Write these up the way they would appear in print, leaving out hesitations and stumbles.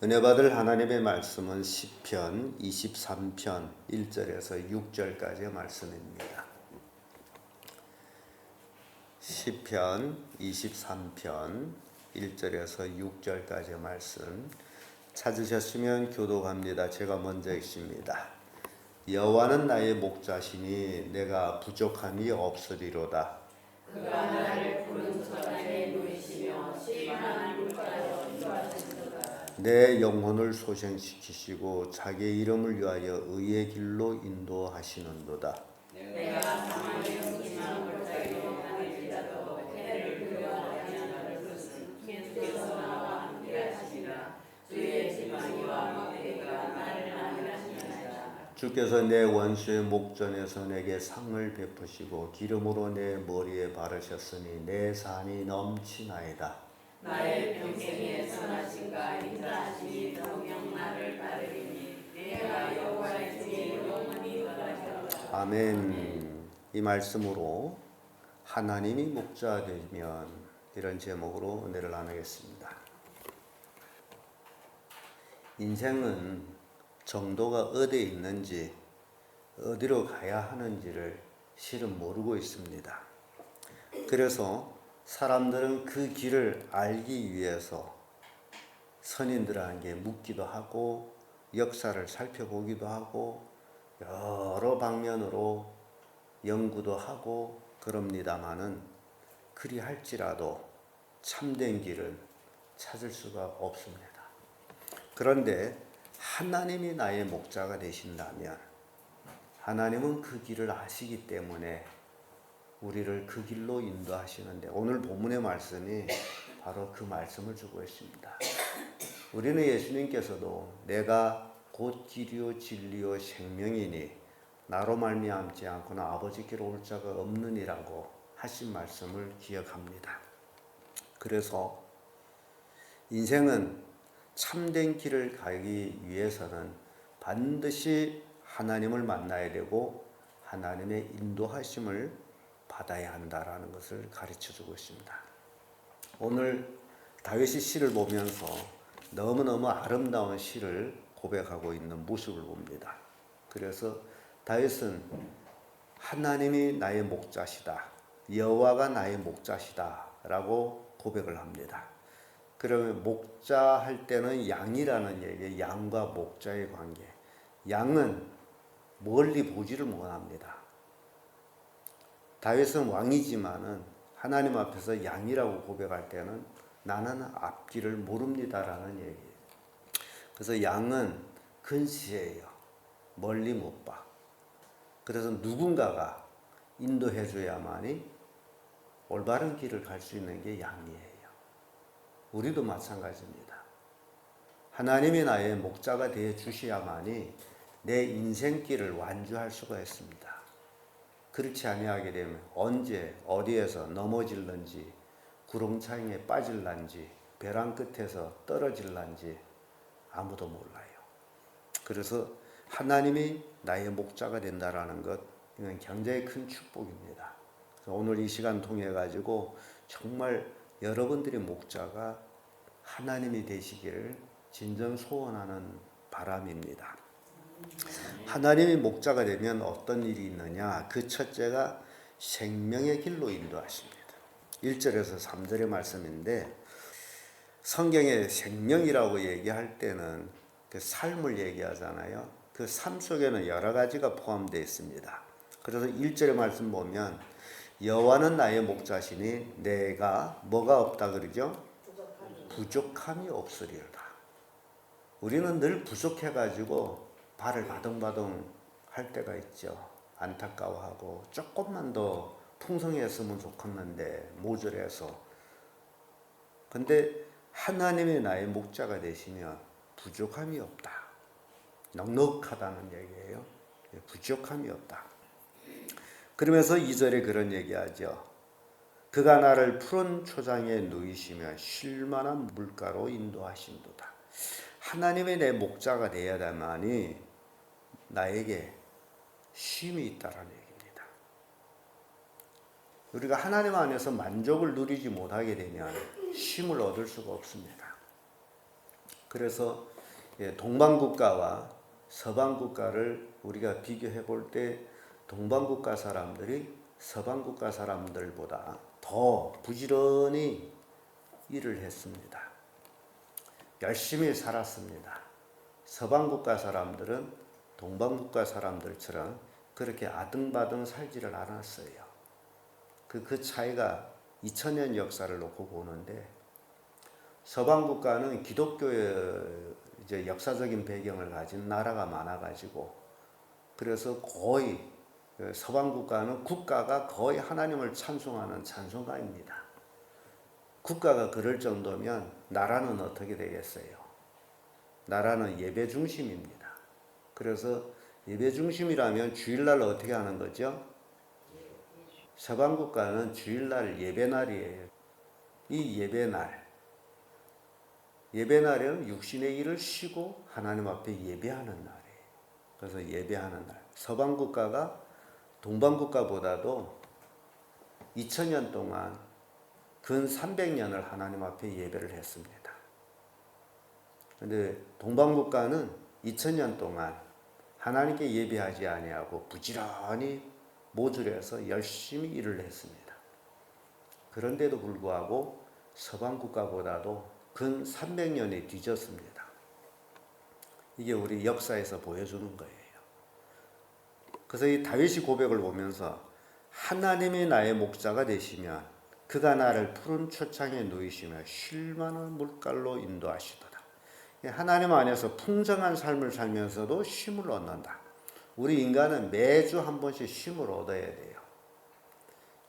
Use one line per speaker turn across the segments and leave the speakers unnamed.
은혜 받을 하나님의 말씀은 시편 23편 1절에서 6절까지의 말씀입니다. 시편 23편 1절에서 6절까지의 말씀 찾으셨으면 교독합니다. 제가 먼저 읽습니다. 여호와는 나의 목자시니 내가 부족함이 없으리로다.
그가 나를 푸른 초장에 누이시며 시원한 물가로 인도하시도다.
내 영혼을 소생시키시고 자기의 이름을 위하여 의의 길로 인도하시는도다.
내가 사망의 음침한 골짜기로 다닐지라도 해를 두려워하지 않을 것은 주께서 나와 함께하시니라. 주의 지팡이와 막대기가 나를 안위하시니라.
주께서 내 원수의 목전에서 내게 상을 베푸시고 기름으로 내 머리에 바르셨으니 내 산이 넘치나이다.
나의 평생에 선하신가 인자하시니 정녕 나를 따르리니 내가 여호와의 뒤에 영원히 걸어가리로다.
아멘. 이 말씀으로 하나님이 목자 되면 이런 제목으로 은혜를 나누겠습니다. 인생은 정도가 어디에 있는지 어디로 가야 하는지를 실은 모르고 있습니다. 그래서 사람들은 그 길을 알기 위해서 선인들에게 묻기도 하고 역사를 살펴보기도 하고 여러 방면으로 연구도 하고 그럽니다마는 그리 할지라도 참된 길은 찾을 수가 없습니다. 그런데 하나님이 나의 목자가 되신다면 하나님은 그 길을 아시기 때문에 우리를 그 길로 인도하시는데 오늘 본문의 말씀이 바로 그 말씀을 주고 있습니다. 우리는 예수님께서도 내가 곧 길이요 진리요 생명이니 나로 말미암지 않고는 아버지께로 올 자가 없느니라고 하신 말씀을 기억합니다. 그래서 인생은 참된 길을 가기 위해서는 반드시 하나님을 만나야 되고 하나님의 인도하심을 받아야 한다라는 것을 가르쳐주고 있습니다. 오늘 다윗이 시를 보면서 너무너무 아름다운 시를 고백하고 있는 모습을 봅니다. 그래서 다윗은 하나님이 나의 목자시다, 여호와가 나의 목자시다 라고 고백을 합니다. 그러면 목자 할 때는 양이라는 얘기예요. 양과 목자의 관계. 양은 멀리 보지를 못합니다. 다윗은 왕이지만은 하나님 앞에서 양이라고 고백할 때는 나는 앞길을 모릅니다라는 얘기예요. 그래서 양은 근시해요. 멀리 못 봐. 그래서 누군가가 인도해 줘야만이 올바른 길을 갈 수 있는 게 양이에요. 우리도 마찬가지입니다. 하나님이 나의 목자가 되어 주셔야만이 내 인생길을 완주할 수가 있습니다. 그렇지 아니하게 되면 언제 어디에서 넘어질런지 구렁차에 빠질런지 벼랑 끝에서 떨어질런지 아무도 몰라요. 그래서 하나님이 나의 목자가 된다라는 것, 이건 굉장히 큰 축복입니다. 오늘 이 시간 통해 가지고 정말 여러분들의 목자가 하나님이 되시기를 진정 소원하는 바람입니다. 하나님이 목자가 되면 어떤 일이 있느냐? 그 첫째가 생명의 길로 인도하십니다. 1절에서 3절의 말씀인데 성경에 생명이라고 얘기할 때는 그 삶을 얘기하잖아요. 그 삶 속에는 여러 가지가 포함되어 있습니다. 그래서 1절의 말씀 보면 여호와는 나의 목자시니 내가 뭐가 없다 그러죠? 부족함이 없으리로다. 우리는 늘 부족해가지고 발을 바둥바둥 할 때가 있죠. 안타까워하고 조금만 더 풍성했으면 좋겠는데 모자라서. 근데 하나님이 나의 목자가 되시면 부족함이 없다. 넉넉하다는 얘기예요. 부족함이 없다. 그러면서 2절에 그런 얘기하죠. 그가 나를 푸른 초장에 누이시며 쉴만한 물가로 인도하신도다. 하나님의 내 목자가 되어야 되만이 나에게 쉼이 있다라는 얘기입니다. 우리가 하나님 안에서 만족을 누리지 못하게 되면 쉼을 얻을 수가 없습니다. 그래서 동방국가와 서방국가를 우리가 비교해 볼 때 동방국가 사람들이 서방국가 사람들보다 더 부지런히 일을 했습니다. 열심히 살았습니다. 서방국가 사람들은 동방국가 사람들처럼 그렇게 아등바등 살지를 않았어요. 그 차이가 2000년 역사를 놓고 보는데, 서방국가는 기독교의 이제 역사적인 배경을 가진 나라가 많아가지고, 그래서 거의 서방국가는 국가가 거의 하나님을 찬송하는 찬송가입니다. 국가가 그럴 정도면 나라는 어떻게 되겠어요? 나라는 예배 중심입니다. 그래서 예배 중심이라면 주일날 어떻게 하는 거죠? 서방국가는 주일날 예배날이에요. 이 예배날에는 육신의 일을 쉬고 하나님 앞에 예배하는 날이에요. 그래서 예배하는 날. 서방국가가 동방국가보다도 2000년 동안 근 300년을 하나님 앞에 예배를 했습니다. 그런데 동방국가는 2000년 동안 하나님께 예배하지 아니하고 부지런히 모듈해서 열심히 일을 했습니다. 그런데도 불구하고 서방국가보다도 근 300년이 뒤졌습니다. 이게 우리 역사에서 보여주는 거예요. 그래서 이 다윗이 고백을 보면서 하나님이 나의 목자가 되시면 그가 나를 푸른 초창에 누이시며 쉴 만한 물가로 인도하시도다. 하나님 안에서 풍성한 삶을 살면서도 쉼을 얻는다. 우리 인간은 매주 한 번씩 쉼을 얻어야 돼요.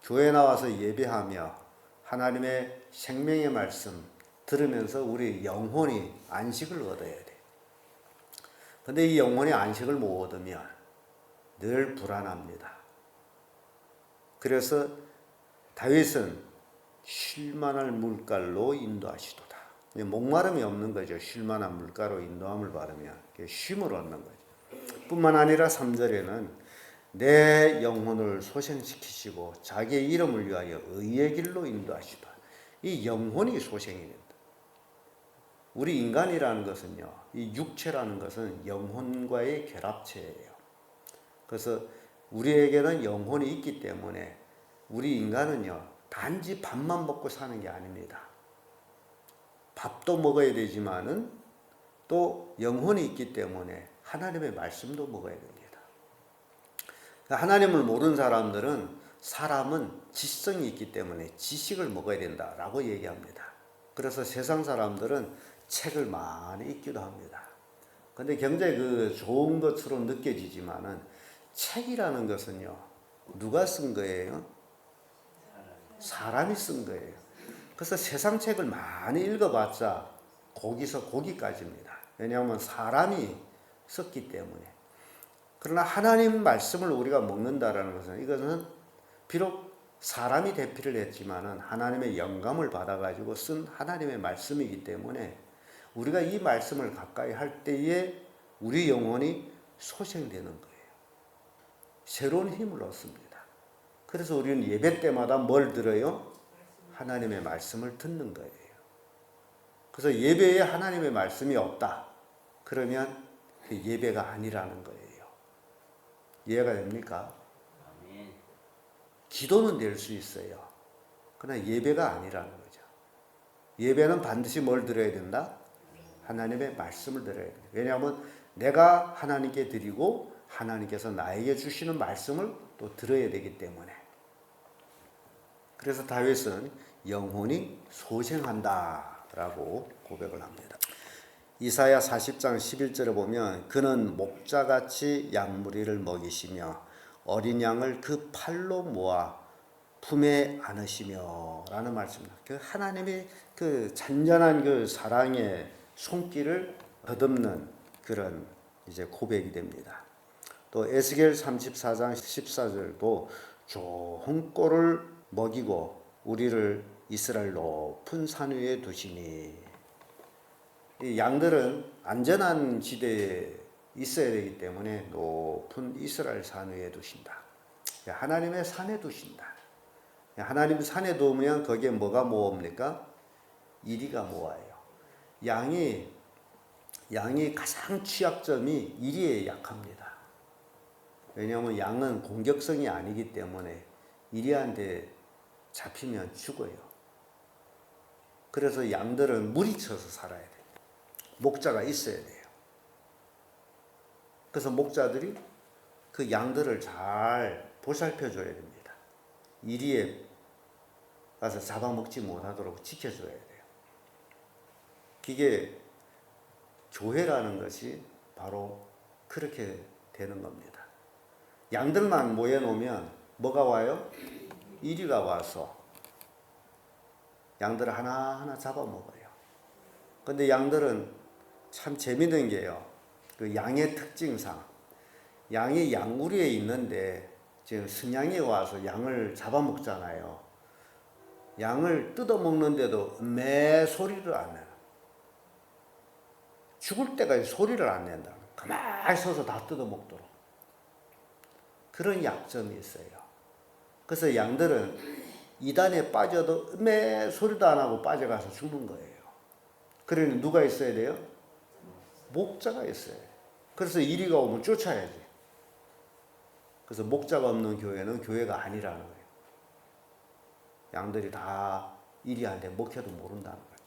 교회 나와서 예배하며 하나님의 생명의 말씀 들으면서 우리 영혼이 안식을 얻어야 돼요. 근데 이 영혼이 안식을 못 얻으면 늘 불안합니다. 그래서 다윗은 쉴만할 물가로 인도하시도다. 목마름이 없는 거죠. 쉴만한 물가로 인도함을 받으면 쉼을 얻는 거죠. 뿐만 아니라 3절에는 내 영혼을 소생시키시고 자기의 이름을 위하여 의의 길로 인도하시도다. 이 영혼이 소생이 된다. 우리 인간이라는 것은요, 이 육체라는 것은 영혼과의 결합체예요. 그래서 우리에게는 영혼이 있기 때문에 우리 인간은요, 단지 밥만 먹고 사는 게 아닙니다. 밥도 먹어야 되지만은 또 영혼이 있기 때문에 하나님의 말씀도 먹어야 됩니다. 하나님을 모르는 사람은 지성이 있기 때문에 지식을 먹어야 된다라고 얘기합니다. 그래서 세상 사람들은 책을 많이 읽기도 합니다. 근데 굉장히 좋은 것처럼 느껴지지만은 책이라는 것은요, 누가 쓴 거예요? 사람이 쓴 거예요. 그래서 세상 책을 많이 읽어봤자 거기서 거기까지입니다. 왜냐하면 사람이 썼기 때문에. 그러나 하나님 말씀을 우리가 먹는다라는 것은, 이것은 비록 사람이 대피를 했지만은 하나님의 영감을 받아가지고 쓴 하나님의 말씀이기 때문에 우리가 이 말씀을 가까이 할 때에 우리 영혼이 소생되는 거예요. 새로운 힘을 얻습니다. 그래서 우리는 예배 때마다 뭘 들어요? 하나님의 말씀을 듣는 거예요. 그래서 예배에 하나님의 말씀이 없다. 그러면 그 예배가 아니라는 거예요. 이해가 됩니까? 기도는 될 수 있어요. 그러나 예배가 아니라는 거죠. 예배는 반드시 뭘 들어야 된다? 하나님의 말씀을 들어야 돼요. 왜냐하면 내가 하나님께 드리고 하나님께서 나에게 주시는 말씀을 또 들어야 되기 때문에. 그래서 다윗은 영혼이 소생한다라고 고백을 합니다. 이사야 40장 11절에 보면 그는 목자같이 양무리를 먹이시며 어린 양을 그 팔로 모아 품에 안으시며 라는 말씀입니다. 하나님의 잔잔한 사랑의 손길을 더듬는 그런 이제 고백이 됩니다. 또 에스겔 34장 14절도 좋은 꼴을 먹이고 우리를 이스라엘 높은 산 위에 두시니. 이 양들은 안전한 지대에 있어야 되기 때문에 높은 이스라엘 산 위에 두신다. 하나님의 산에 두신다. 하나님 산에 두면 거기에 뭐가 모읍니까? 이리가 모아요. 양이 양이 가장 취약점이 이리에 약합니다. 왜냐하면 양은 공격성이 아니기 때문에 이리한테 잡히면 죽어요. 그래서 양들은 무리쳐서 살아야 돼요. 목자가 있어야 돼요. 그래서 목자들이 그 양들을 잘 보살펴 줘야 됩니다. 이리에 가서 잡아먹지 못하도록 지켜줘야 돼요. 이게 교회라는 것이 바로 그렇게 되는 겁니다. 양들만 모여놓으면 뭐가 와요? 이리가 와서 양들을 하나하나 잡아먹어요. 근데 양들은 참 재밌는 게요. 그 양의 특징상 양이 양구리에 있는데 지금 승양이 와서 양을 잡아먹잖아요. 양을 뜯어먹는데도 매 소리를 안 내요. 죽을 때까지 소리를 안 낸다. 가만히 서서 다 뜯어먹도록. 그런 약점이 있어요. 그래서 양들은 이단에 빠져도 매 소리도 안 하고 빠져가서 죽는 거예요. 그러니 누가 있어야 돼요? 목자가 있어야 돼요. 그래서 이리가 오면 쫓아야지. 그래서 목자가 없는 교회는 교회가 아니라는 거예요. 양들이 다 이리한테 먹혀도 모른다는 거예요.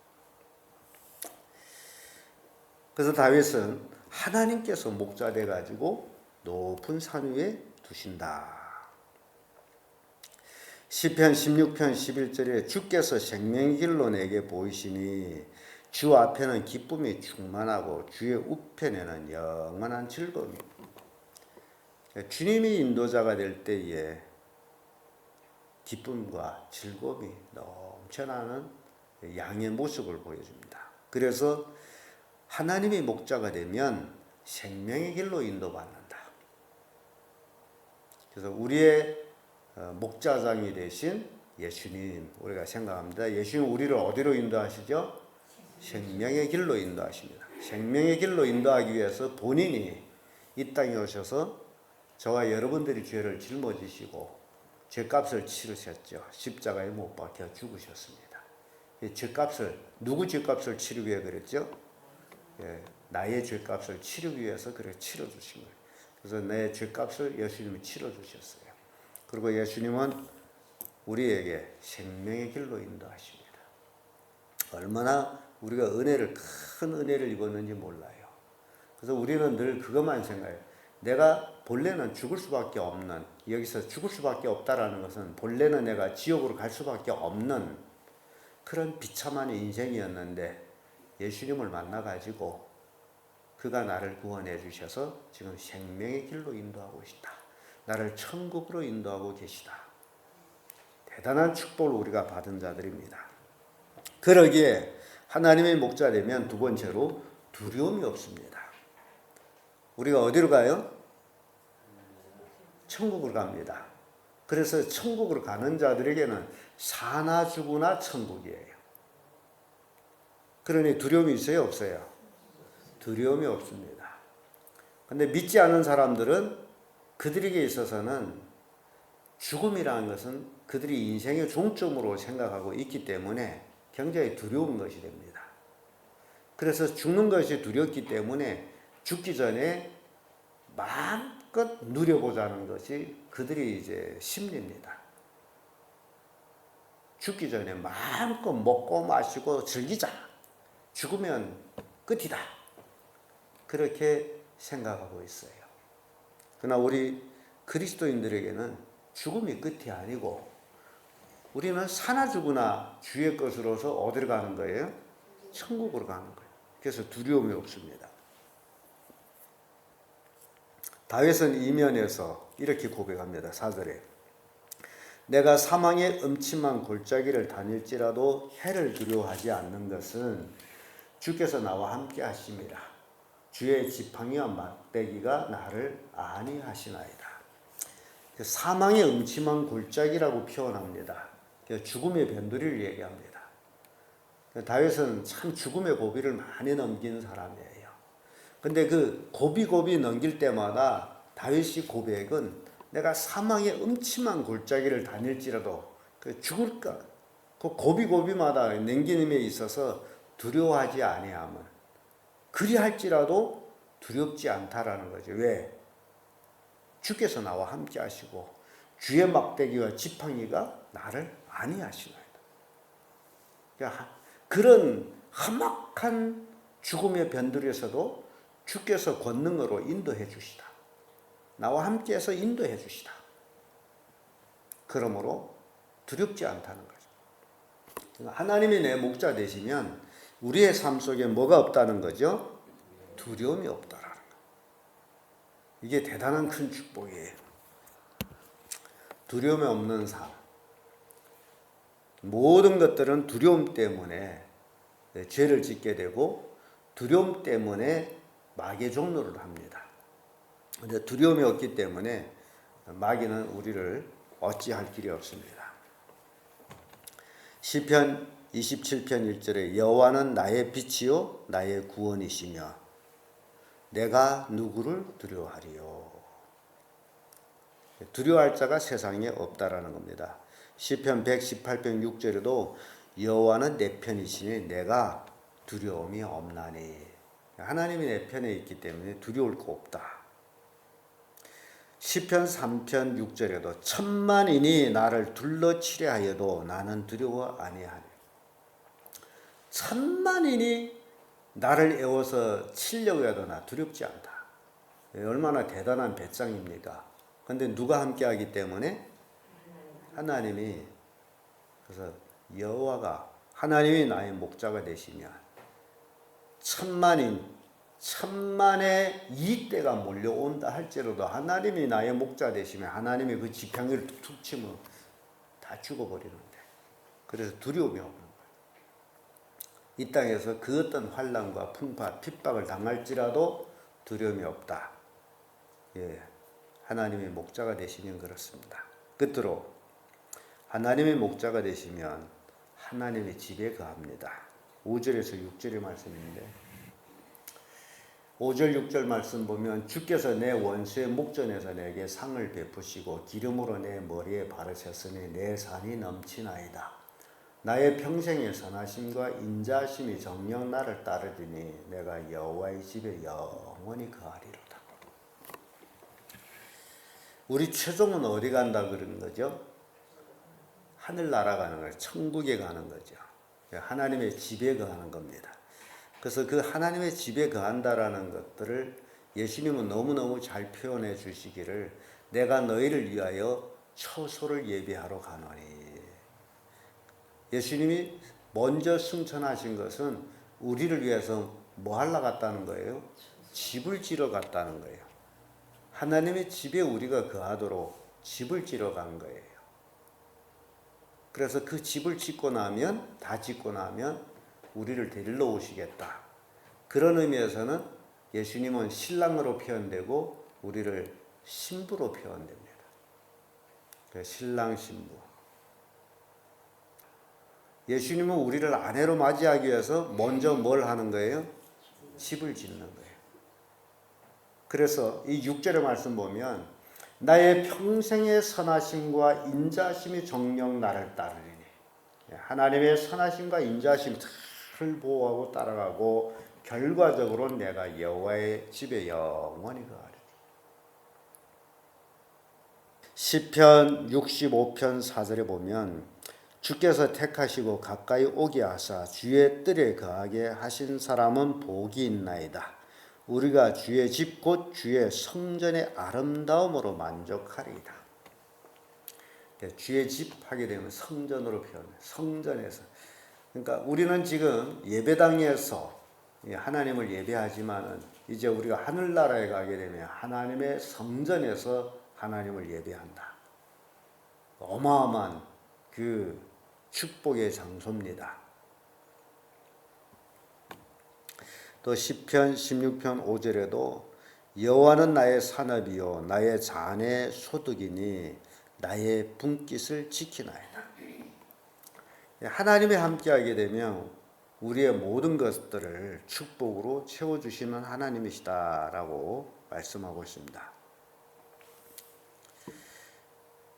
그래서 다윗은 하나님께서 목자 돼가지고 높은 산 위에 두신다. 시편 16편 11절에 주께서 생명의 길로 내게 보이시니 주 앞에는 기쁨이 충만하고 주의 우편에는 영원한 즐거움이. 주님이 인도자가 될 때에 기쁨과 즐거움이 넘쳐나는 양의 모습을 보여줍니다. 그래서 하나님이 목자가 되면 생명의 길로 인도받는다. 그래서 우리의 목자장이 되신 예수님 우리가 생각합니다. 예수님 우리를 어디로 인도하시죠? 생명의 길로 인도하십니다. 생명의 길로 인도하기 위해서 본인이 이 땅에 오셔서 저와 여러분들이 죄를 짊어지시고 죄값을 치르셨죠. 십자가에 못 박혀 죽으셨습니다. 죄값을 누구 죄값을 치르기 위해 그랬죠? 나의 죄값을 치르기 위해서 그래 치러주신 거예요. 그래서 내 죄값을 예수님이 치러주셨어요. 그리고 예수님은 우리에게 생명의 길로 인도하십니다. 얼마나 우리가 큰 은혜를 입었는지 몰라요. 그래서 우리는 늘 그것만 생각해요. 내가 본래는 죽을 수밖에 없는, 여기서 죽을 수밖에 없다라는 것은 본래는 내가 지옥으로 갈 수밖에 없는 그런 비참한 인생이었는데 예수님을 만나가지고 그가 나를 구원해 주셔서 지금 생명의 길로 인도하고 계시다. 나를 천국으로 인도하고 계시다. 대단한 축복을 우리가 받은 자들입니다. 그러기에 하나님의 목자 되면 두 번째로 두려움이 없습니다. 우리가 어디로 가요? 천국으로 갑니다. 그래서 천국으로 가는 자들에게는 사나 죽으나 천국이에요. 그러니 두려움이 있어요? 없어요? 두려움이 없습니다. 근데 믿지 않은 사람들은 그들에게 있어서는 죽음이라는 것은 그들이 인생의 종점으로 생각하고 있기 때문에 굉장히 두려운 것이 됩니다. 그래서 죽는 것이 두렵기 때문에 죽기 전에 마음껏 누려보자는 것이 그들이 이제 심리입니다. 죽기 전에 마음껏 먹고 마시고 즐기자. 죽으면 끝이다. 그렇게 생각하고 있어요. 그러나 우리 그리스도인들에게는 죽음이 끝이 아니고 우리는 사나 죽으나 주의 것으로서 어디로 가는 거예요? 천국으로 가는 거예요. 그래서 두려움이 없습니다. 다윗은 이면에서 이렇게 고백합니다. 4절에 내가 사망의 음침한 골짜기를 다닐지라도 해를 두려워하지 않는 것은 주께서 나와 함께 하심이라. 주의 지팡이와 막대기가 나를 안위하시나이다. 사망의 음침한 골짜기라고 표현합니다. 죽음의 변두리를 얘기합니다. 다윗은 참 죽음의 고비를 많이 넘긴 사람이에요. 근데 그 고비 넘길 때마다 다윗의 고백은 내가 사망의 음침한 골짜기를 다닐지라도 죽을까 그 고비마다 넘기는 데 있어서 두려워하지 아니함은 그리할지라도 두렵지 않다라는 거죠. 왜? 주께서 나와 함께 하시고 주의 막대기와 지팡이가 나를 안위하시나이다. 그러니까 그런 험악한 죽음의 변두리에서도 주께서 권능으로 인도해 주시다. 나와 함께해서 인도해 주시다. 그러므로 두렵지 않다는 거죠. 하나님이 내 목자 되시면 우리의 삶 속에 뭐가 없다는 거죠? 두려움이 없다라는 거. 이게 대단한 큰 축복이에요. 두려움이 없는 삶. 모든 것들은 두려움 때문에 죄를 짓게 되고 두려움 때문에 마귀의 종노를 합니다. 그런데 두려움이 없기 때문에 마귀는 우리를 어찌할 길이 없습니다. 시편 27편 1절에 여호와는 나의 빛이요 나의 구원이시며 내가 누구를 두려워하리요. 두려워할 자가 세상에 없다라는 겁니다. 시편 118편 6절에도 여호와는 내 편이시니 내가 두려움이 없나니. 하나님이 내 편에 있기 때문에 두려울 거 없다. 시편 3편 6절에도 천만인이 나를 둘러치려 하여도 나는 두려워 아니하니. 천만인이 나를 애워서 치려고 해도 나 두렵지 않다. 얼마나 대단한 배짱입니까? 그런데 누가 함께하기 때문에? 하나님이. 그래서 여호와가 하나님이 나의 목자가 되시면 천만의 이때가 몰려온다 할지라도 하나님이 나의 목자 되시면 하나님이 그 지팡이를 툭툭 치면 다 죽어버리는데, 그래서 두려움이 없는 거예요. 이 땅에서 그 어떤 환난과 풍파, 핍박을 당할지라도 두려움이 없다. 예, 하나님의 목자가 되시면 그렇습니다. 끝으로 하나님의 목자가 되시면 하나님의 집에 거합니다. 5절에서 6절의 말씀인데 5절 6절 말씀 보면 주께서 내 원수의 목전에서 내게 상을 베푸시고 기름으로 내 머리에 바르셨으니 내 산이 넘치나이다. 나의 평생의 선하심과 인자하심이 정녕 나를 따르리니 내가 여호와의 집에 영원히 거하리로다. 우리 최종은 어디 간다 그런 거죠? 하늘나라 가는 거예요. 천국에 가는 거죠. 하나님의 집에 거하는 겁니다. 그래서 그 하나님의 집에 거한다라는 것들을 예수님은 너무너무 잘 표현해 주시기를 내가 너희를 위하여 처소를 예비하러 가노니. 예수님이 먼저 승천하신 것은 우리를 위해서 뭐 하러 갔다는 거예요? 집을 지러 갔다는 거예요. 하나님의 집에 우리가 거하도록 집을 지러 간 거예요. 그래서 그 집을 짓고 나면, 다 짓고 나면 우리를 데리러 오시겠다. 그런 의미에서는 예수님은 신랑으로 표현되고 우리를 신부로 표현됩니다. 신랑 신부. 예수님은 우리를 아내로 맞이하기 위해서 먼저 뭘 하는 거예요? 집을 짓는 거예요. 그래서 이 6절의 말씀 보면 나의 평생의 선하심과 인자하심이 정녕 나를 따르리니. 하나님의 선하심과 인자하심이 잘 보호하고 따라가고 결과적으로 내가 여호와의 집에 영원히 거하리니. 시편 65편 4절에 보면 주께서 택하시고 가까이 오게 하사 주의 뜰에 거하게 하신 사람은 복이 있나이다. 우리가 주의 집 곧 주의 성전의 아름다움으로 만족하리이다. 주의 집 하게 되면 성전으로 표현해요. 성전에서. 그러니까 우리는 지금 예배당에서 하나님을 예배하지만 이제 우리가 하늘나라에 가게 되면 하나님의 성전에서 하나님을 예배한다. 어마어마한 그 축복의 장소입니다. 또 시편 16편 5절에도 여호와는 나의 산업이요 나의 잔의 소득이니 나의 분깃을 지키나이다. 하나님이 함께하게 되면 우리의 모든 것들을 축복으로 채워주시는 하나님이시다라고 말씀하고 있습니다.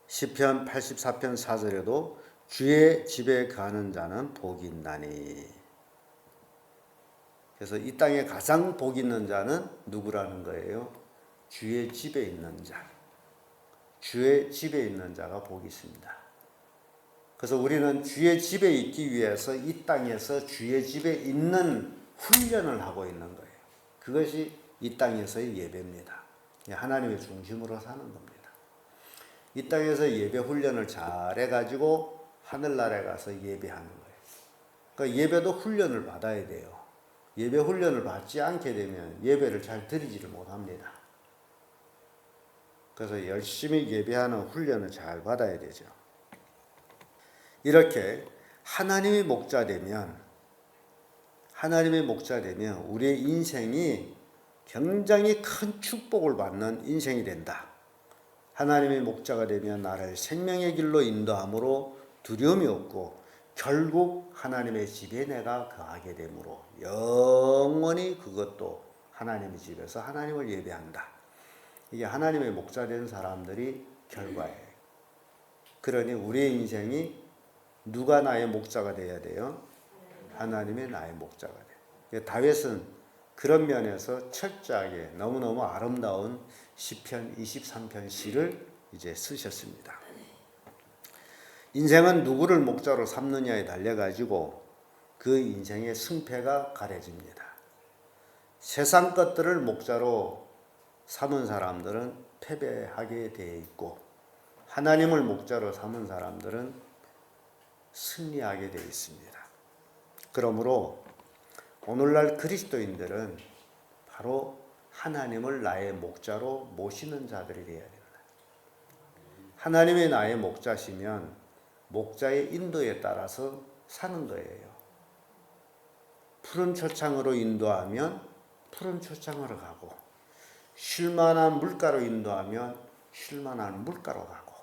시편 84편 4절에도 주의 집에 가는 자는 복이 있나니. 그래서 이 땅에 가장 복 있는 자는 누구라는 거예요? 주의 집에 있는 자. 주의 집에 있는 자가 복이 있습니다. 그래서 우리는 주의 집에 있기 위해서 이 땅에서 주의 집에 있는 훈련을 하고 있는 거예요. 그것이 이 땅에서의 예배입니다. 하나님의 중심으로 사는 겁니다. 이 땅에서 예배 훈련을 잘 해가지고 하늘나라에 가서 예배하는 거예요. 그러니까 예배도 훈련을 받아야 돼요. 예배 훈련을 받지 않게 되면 예배를 잘 드리지를 못합니다. 그래서 열심히 예배하는 훈련을 잘 받아야 되죠. 이렇게 하나님의 목자 되면 우리의 인생이 굉장히 큰 축복을 받는 인생이 된다. 하나님의 목자가 되면 나를 생명의 길로 인도함으로 두려움이 없고 결국 하나님의 집에 내가 거하게 되므로 영원히 그것도 하나님의 집에서 하나님을 예배한다. 이게 하나님의 목자 된 사람들이 결과예요. 그러니 우리의 인생이 누가 나의 목자가 되어야 돼요? 하나님의 나의 목자가 돼요. 다윗은 그런 면에서 철저하게 너무너무 아름다운 시편 23편 시를 이제 쓰셨습니다. 인생은 누구를 목자로 삼느냐에 달려가지고 그 인생의 승패가 가려집니다. 세상 것들을 목자로 삼은 사람들은 패배하게 되어 있고 하나님을 목자로 삼은 사람들은 승리하게 되어 있습니다. 그러므로 오늘날 그리스도인들은 바로 하나님을 나의 목자로 모시는 자들이 되어야 됩니다. 하나님이 나의 목자시면 목자의 인도에 따라서 사는 거예요. 푸른 초창으로 인도하면 푸른 초창으로 가고 쉴만한 물가로 인도하면 쉴만한 물가로 가고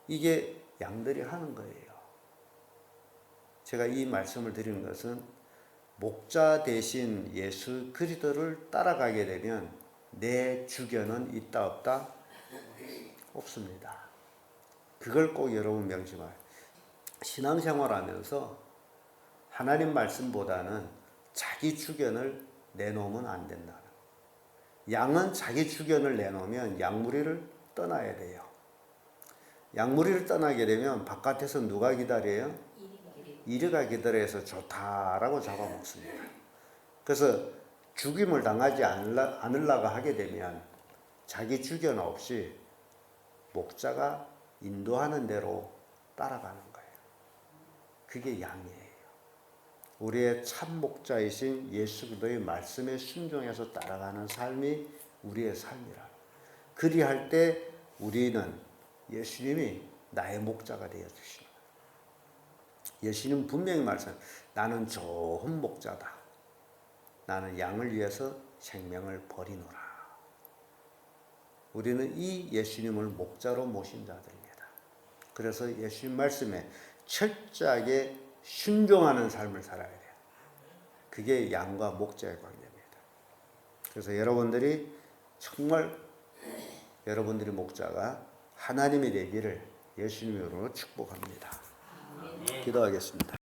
이게 양들이 하는 거예요. 제가 이 말씀을 드리는 것은 목자 대신 예수 그리스도를 따라가게 되면 내 주견은 있다 없다? 없습니다. 그걸 꼭 여러분 명심하세요. 신앙생활하면서 하나님 말씀보다는 자기 주견을 내놓으면 안 된다. 양은 자기 주견을 내놓으면 양무리를 떠나야 돼요. 양무리를 떠나게 되면 바깥에서 누가 기다려요? 이리가 기다려서 좋다라고 잡아먹습니다. 그래서 죽임을 당하지 않으려고 하게 되면 자기 주견 없이 목자가 인도하는 대로 따라가는 거예요. 그게 양이에요. 우리의 참 목자이신 예수 그리스도의 말씀에 순종해서 따라가는 삶이 우리의 삶이라. 그리할 때 우리는 예수님이 나의 목자가 되어 주십니다. 예수님 분명히 말씀, 나는 좋은 목자다. 나는 양을 위해서 생명을 버리노라. 우리는 이 예수님을 목자로 모신 자들입니다. 그래서 예수님 말씀에 철저하게 순종하는 삶을 살아야 돼요. 그게 양과 목자의 관계입니다. 그래서 여러분들이 정말 여러분들의 목자가 하나님이 되기를 예수님으로 축복합니다. 기도하겠습니다.